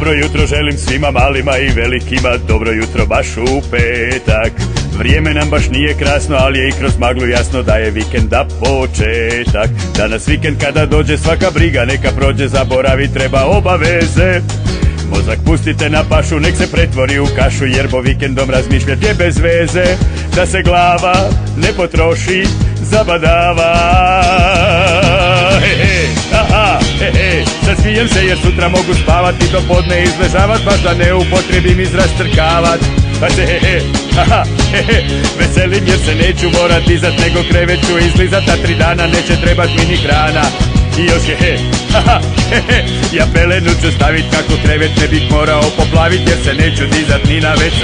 Dobro jutro želim svima malima i velikima, dobro jutro baš u petak. Vrijeme nam baš nije krasno, ali je i kroz maglu jasno da je vikenda početak. Danas vikend kada dođe svaka briga neka prođe, zaboravi treba obaveze. Mozak pustite na pašu, nek se pretvori u kašu, jer po vikendom razmišljat je bez veze. Da se glava ne potroši, zabadava. Sad smijem se jer sutra mogu spavati do podne, izležavat, baš da ne upotrebim izraz trkavat. Pa se veselim jer se neću morat dizat, nego krevet ću izlizat, a 3 dana neće trebat mi ni hrana. I još ja pelenu ću stavit kako krevet ne bih morao poplavit, jer se neću dizat ni na WC.